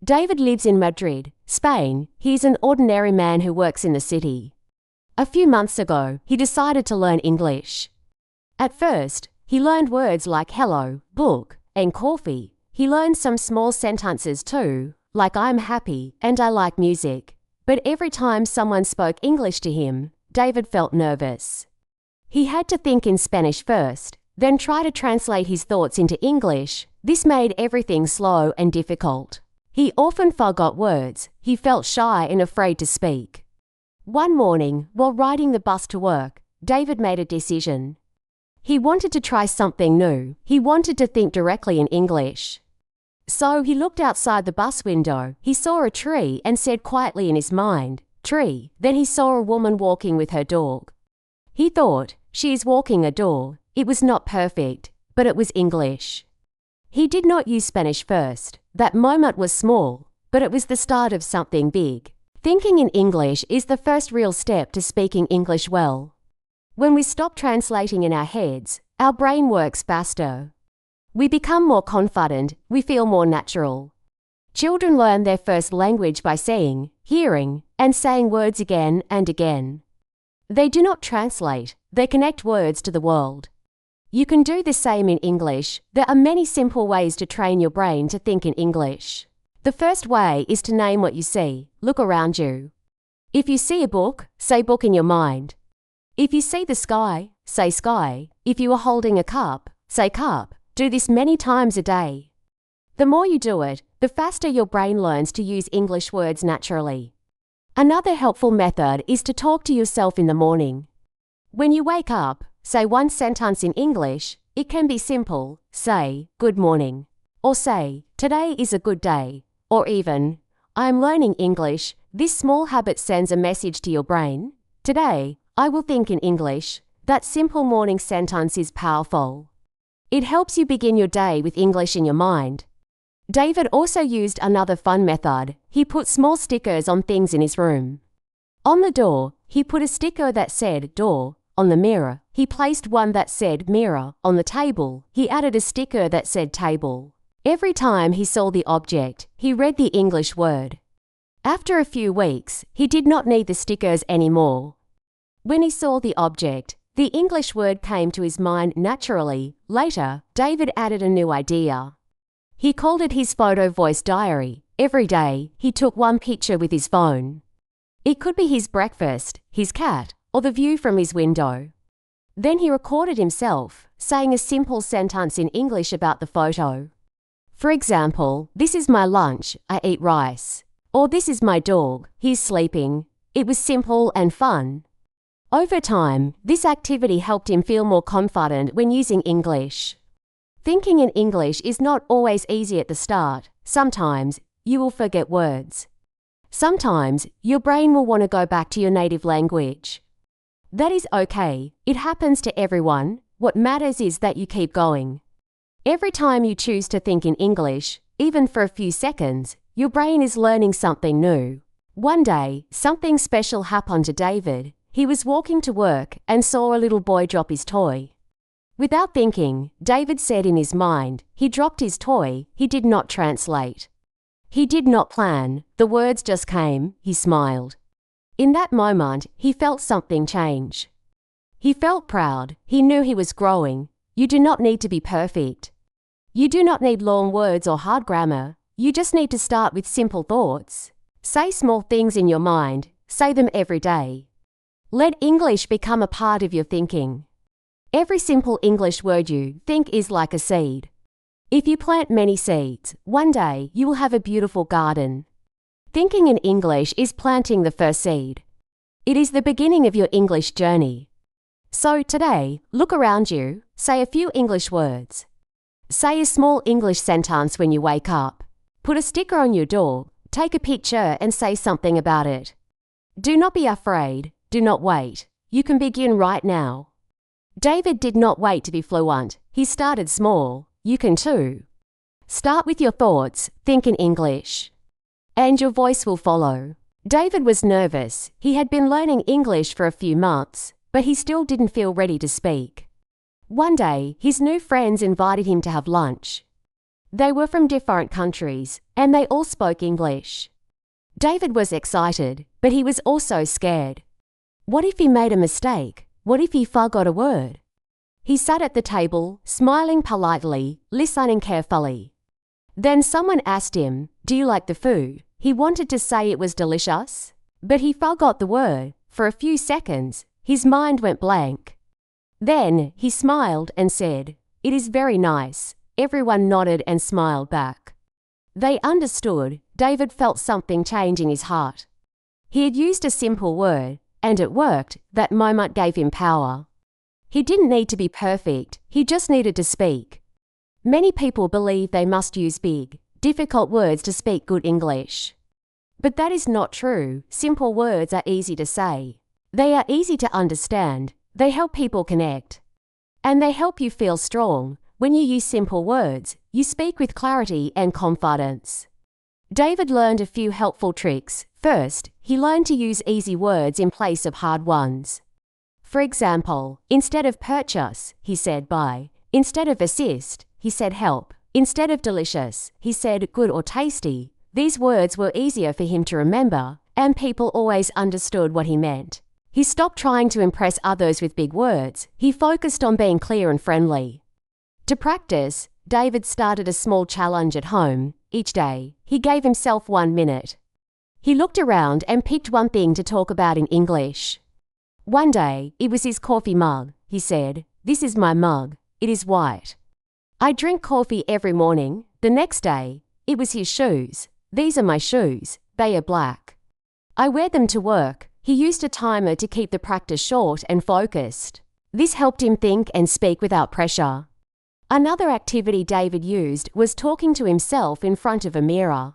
David lives in Madrid, Spain. He is an ordinary man who works in the city. A few months ago, he decided to learn English. At first, he learned words like hello, book, and coffee. He learned some small sentences too, like I'm happy and I like music. But every time someone spoke English to him, David felt nervous. He had to think in Spanish first, then try to translate his thoughts into English. This made everything slow and difficult. He often forgot words. He felt shy and afraid to speak. One morning, while riding the bus to work, David made a decision. He wanted to try something new. He wanted to think directly in English. So he looked outside the bus window. He saw a tree and said quietly in his mind, "Tree." Then he saw a woman walking with her dog. He thought, she is walking a dog. It was not perfect, but it was English. He did not use Spanish first. That moment was small, but it was the start of something big. Thinking in English is the first real step to speaking English well. When we stop translating in our heads, our brain works faster. We become more confident, we feel more natural. Children learn their first language by seeing, hearing, and saying words again and again. They do not translate, they connect words to the world. You can do the same in English. There are many simple ways to train your brain to think in English. The first way is to name what you see. Look around you. If you see a book, say book in your mind. If you see the sky, say sky. If you are holding a cup, say cup. Do this many times a day. The more you do it, the faster your brain learns to use English words naturally. Another helpful method is to talk to yourself in the morning. When you wake up, say one sentence in English. It can be simple, say, good morning. Or say, today is a good day. Or even, I am learning English. This small habit sends a message to your brain. Today, I will think in English. That simple morning sentence is powerful. It helps you begin your day with English in your mind. David also used another fun method. He put small stickers on things in his room. On the door, he put a sticker that said door. On the mirror, he placed one that said mirror. On the table, he added a sticker that said table. Every time he saw the object, he read the English word. After a few weeks, he did not need the stickers anymore. When he saw the object, the English word came to his mind naturally. Later, David added a new idea. He called it his photo voice diary. Every day, he took one picture with his phone. It could be his breakfast, his cat, or the view from his window. Then he recorded himself, saying a simple sentence in English about the photo. For example, this is my lunch, I eat rice. Or this is my dog, he's sleeping. It was simple and fun. Over time, this activity helped him feel more confident when using English. Thinking in English is not always easy at the start. Sometimes, you will forget words. Sometimes, your brain will want to go back to your native language. That is okay. It happens to everyone. What matters is that you keep going. Every time you choose to think in English, even for a few seconds, your brain is learning something new. One day, something special happened to David. He was walking to work and saw a little boy drop his toy. Without thinking, David said in his mind, he dropped his toy. He did not translate. He did not plan. The words just came. He smiled. In that moment, he felt something change. He felt proud. He knew he was growing. You do not need to be perfect. You do not need long words or hard grammar. You just need to start with simple thoughts. Say small things in your mind. Say them every day. Let English become a part of your thinking. Every simple English word you think is like a seed. If you plant many seeds, one day you will have a beautiful garden. Thinking in English is planting the first seed. It is the beginning of your English journey. So today, look around you, say a few English words. Say a small English sentence when you wake up. Put a sticker on your door, take a picture and say something about it. Do not be afraid. Do not wait. You can begin right now. David did not wait to be fluent. He started small. You can too. Start with your thoughts. Think in English. And your voice will follow. David was nervous. He had been learning English for a few months, but he still didn't feel ready to speak. One day, his new friends invited him to have lunch. They were from different countries, and they all spoke English. David was excited, but he was also scared. What if he made a mistake? What if he forgot a word? He sat at the table, smiling politely, listening carefully. Then someone asked him, "Do you like the food?" He wanted to say it was delicious, but he forgot the word. For a few seconds, his mind went blank. Then he smiled and said, "It is very nice." Everyone nodded and smiled back. They understood. David felt something change in his heart. He had used a simple word, and it worked. That moment gave him power. He didn't need to be perfect, he just needed to speak. Many people believe they must use big, difficult words to speak good English. But that is not true. Simple words are easy to say. They are easy to understand. They help people connect. And they help you feel strong. When you use simple words, you speak with clarity and confidence. David learned a few helpful tricks. First, he learned to use easy words in place of hard ones. For example, instead of purchase, he said buy. Instead of assist, he said help. Instead of delicious, he said good or tasty. These words were easier for him to remember, and people always understood what he meant. He stopped trying to impress others with big words. He focused on being clear and friendly. To practice, David started a small challenge at home. Each day, he gave himself 1 minute. He looked around and picked one thing to talk about in English. One day, it was his coffee mug. He said, "This is my mug. It is white. I drink coffee every morning." The next day, it was his shoes. "These are my shoes. They are black. I wear them to work." He used a timer to keep the practice short and focused. This helped him think and speak without pressure. Another activity David used was talking to himself in front of a mirror.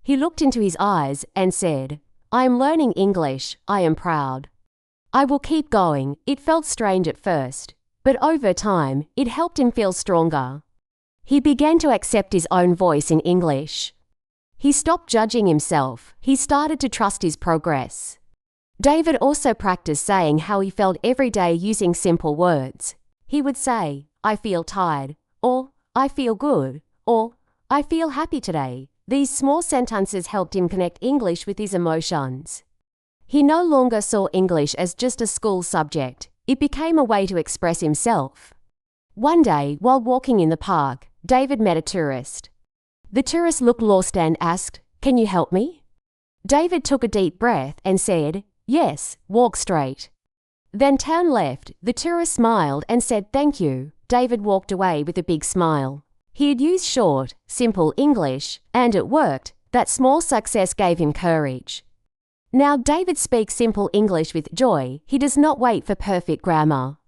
He looked into his eyes and said, "I am learning English. I am proud. I will keep going." It felt strange at first, but over time, it helped him feel stronger. He began to accept his own voice in English. He stopped judging himself. He started to trust his progress. David also practiced saying how he felt every day using simple words. He would say, "I feel tired," or "I feel good," or "I feel happy today." These small sentences helped him connect English with his emotions. He no longer saw English as just a school subject. It became a way to express himself. One day, while walking in the park, David met a tourist. The tourist looked lost and asked, "Can you help me?" David took a deep breath and said, "Yes, walk straight." Then turn left. The tourist smiled and said thank you. David walked away with a big smile. He had used short, simple English, and it worked. That small success gave him courage. Now David speaks simple English with joy. He does not wait for perfect grammar.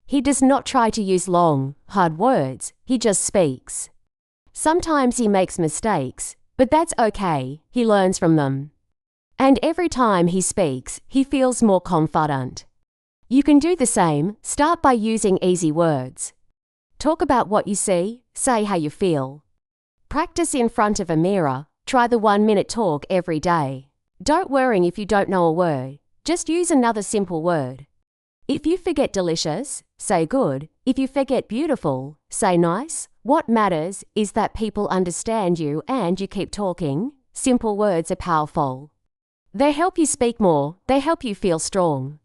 He does not try to use long, hard words. He just speaks. Sometimes he makes mistakes, but that's okay. He learns from them. And every time he speaks, he feels more confident. You can do the same. Start by using easy words. Talk about what you see. Say how you feel. Practice in front of a mirror. Try the 1-minute talk every day. Don't worry if you don't know a word. Just use another simple word. If you forget delicious, say good. If you forget beautiful, say nice. What matters is that people understand you and you keep talking. Simple words are powerful. They help you speak more. They help you feel strong.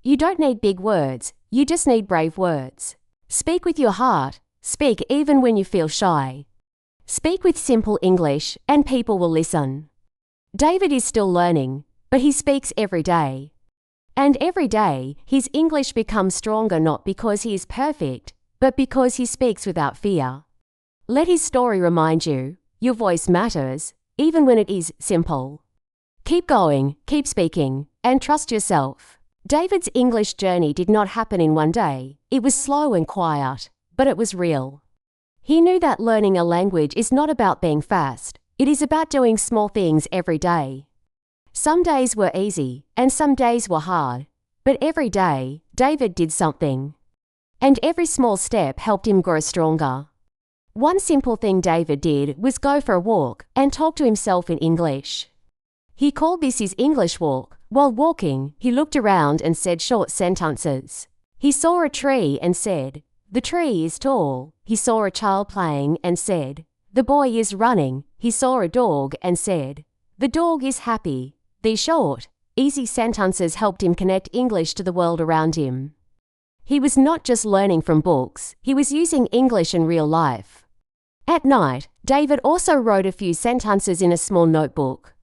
You don't need big words. You just need brave words. Speak with your heart. Speak even when you feel shy. Speak with simple English and people will listen. David is still learning, but he speaks every day. And every day, his English becomes stronger not because he is perfect, but because he speaks without fear. Let his story remind you, your voice matters, even when it is simple. Keep going, keep speaking, and trust yourself. David's English journey did not happen in one day. It was slow and quiet, but it was real. He knew that learning a language is not about being fast. It is about doing small things every day. Some days were easy, and some days were hard. But every day, David did something. And every small step helped him grow stronger. One simple thing David did was go for a walk and talk to himself in English. He called this his English walk. While walking, he looked around and said short sentences. He saw a tree and said, "The tree is tall." He saw a child playing and said, The boy is running. He saw a dog and said, "The dog is happy." These short, easy sentences helped him connect English to the world around him. He was not just learning from books, he was using English in real life. At night, David also wrote a few sentences in a small notebook.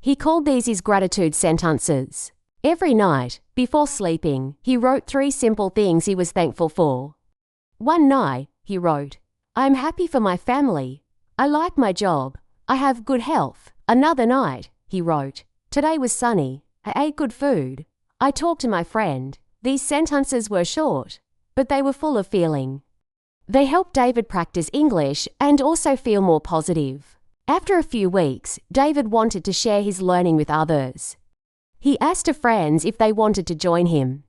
He called these his gratitude sentences. Every night, before sleeping, he wrote 3 simple things he was thankful for. One night, he wrote, "I am happy for my family. I like my job. I have good health." Another night, he wrote, "Today was sunny. I ate good food. I talked to my friend." These sentences were short, but they were full of feeling. They helped David practice English and also feel more positive. After a few weeks, David wanted to share his learning with others. He asked his friends if they wanted to join him.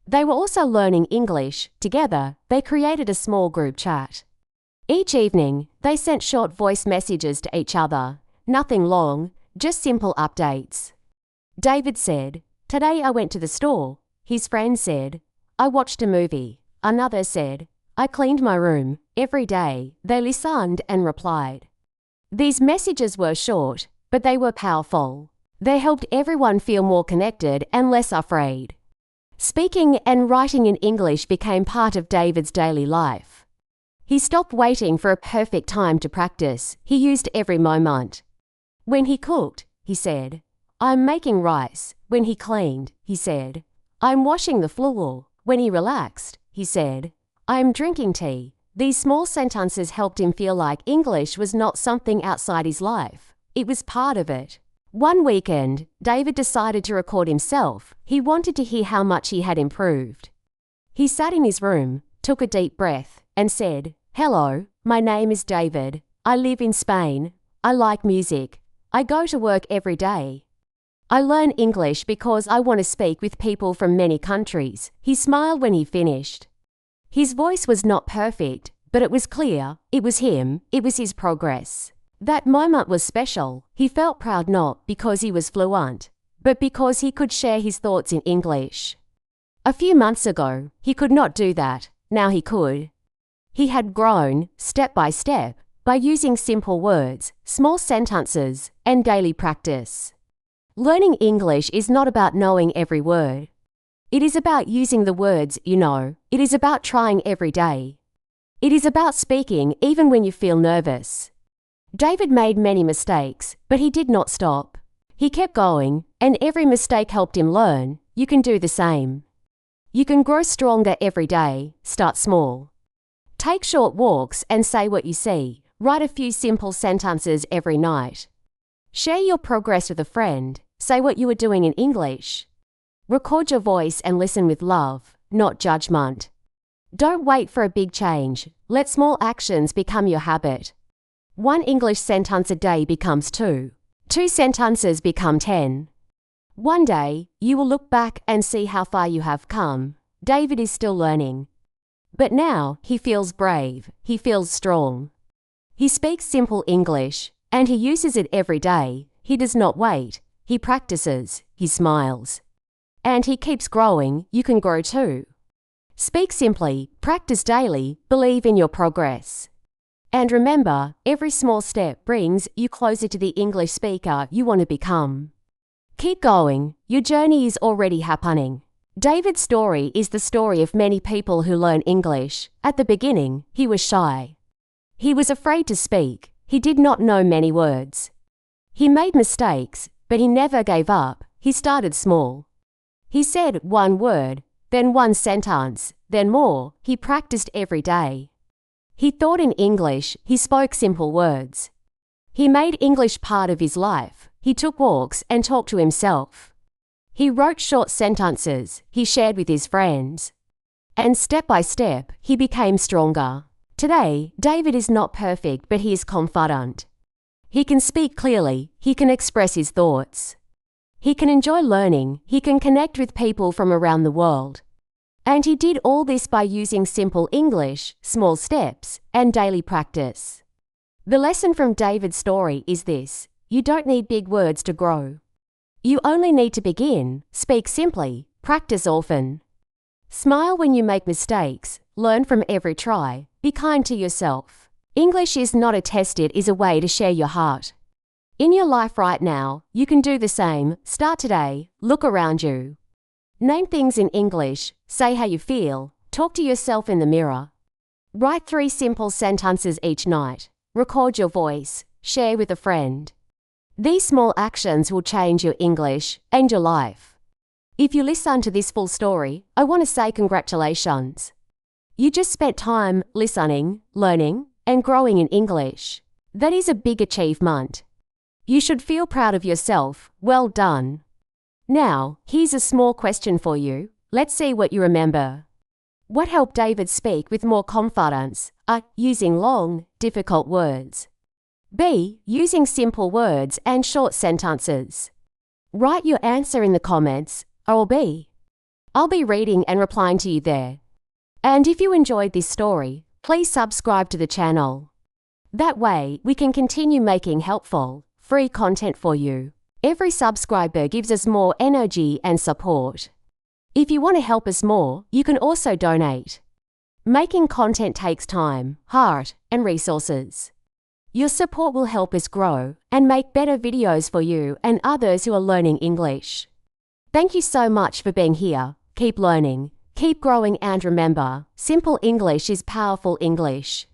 They were also learning English. Together, they created a small group chat. Each evening, they sent short voice messages to each other. Nothing long, just simple updates. David said, "Today I went to the store." His friend said, "I watched a movie." Another said, "I cleaned my room." Every day, they listened and replied. These messages were short, but they were powerful. They helped everyone feel more connected and less afraid. Speaking and writing in English became part of David's daily life. He stopped waiting for a perfect time to practice. He used every moment. When he cooked, he said, "I'm making rice." When he cleaned, he said, "I'm washing the floor." When he relaxed, he said, "I'm drinking tea." These small sentences helped him feel like English was not something outside his life. It was part of it. One weekend, David decided to record himself. He wanted to hear how much he had improved. He sat in his room, took a deep breath, and said, "Hello, my name is David. I live in Spain. I like music. I go to work every day. I learn English because I want to speak with people from many countries." He smiled when he finished. His voice was not perfect, but it was clear. It was him. It was his progress. That moment was special. He felt proud not because he was fluent, but because he could share his thoughts in English. A few months ago, he could not do that. Now he could. He had grown, step by step, by using simple words, small sentences, and daily practice. Learning English is not about knowing every word. It is about using the words you know. It is about trying every day. It is about speaking even when you feel nervous. David made many mistakes, but he did not stop. He kept going, and every mistake helped him learn. You can do the same. You can grow stronger every day. Start small. Take short walks and say what you see. Write a few simple sentences every night. Share your progress with a friend. Say what you are doing in English. Record your voice and listen with love, not judgment. Don't wait for a big change. Let small actions become your habit. 1 English sentence a day becomes 2. 2 sentences become 10. One day, you will look back and see how far you have come. David is still learning. But now, he feels brave. He feels strong. He speaks simple English, and he uses it every day. He does not wait. He practices. He smiles. And he keeps growing. You can grow too. Speak simply, practice daily, believe in your progress. And remember, every small step brings you closer to the English speaker you want to become. Keep going. Your journey is already happening. David's story is the story of many people who learn English. At the beginning, he was shy. He was afraid to speak. He did not know many words. He made mistakes, but he never gave up. He started small. He said 1 word, then 1 sentence, then more. He practiced every day. He thought in English. He spoke simple words. He made English part of his life. He took walks and talked to himself. He wrote short sentences. He shared with his friends. And step by step, he became stronger. Today, David is not perfect, but he is confident. He can speak clearly. He can express his thoughts. He can enjoy learning. He can connect with people from around the world. And he did all this by using simple English, small steps, and daily practice. The lesson from David's story is this: you don't need big words to grow. You only need to begin. Speak simply. Practice often. Smile when you make mistakes. Learn from every try. Be kind to yourself. English is not a test, it is a way to share your heart. In your life right now, you can do the same. Start today. Look around you. Name things in English, say how you feel, talk to yourself in the mirror. Write 3 simple sentences each night. Record your voice, share with a friend. These small actions will change your English and your life. If you listen to this full story, I want to say congratulations. You just spent time listening, learning, and growing in English. That is a big achievement. You should feel proud of yourself. Well done. Now, here's a small question for you. Let's see what you remember. What helped David speak with more confidence? A. Using long, difficult words. B. Using simple words and short sentences. Write your answer in the comments, or B. I'll be reading and replying to you there. And if you enjoyed this story, please subscribe to the channel. That way, we can continue making helpful, free content for you. Every subscriber gives us more energy and support. If you want to help us more, you can also donate. Making content takes time, heart, and resources. Your support will help us grow and make better videos for you and others who are learning English. Thank you so much for being here. Keep learning, keep growing, and remember, simple English is powerful English.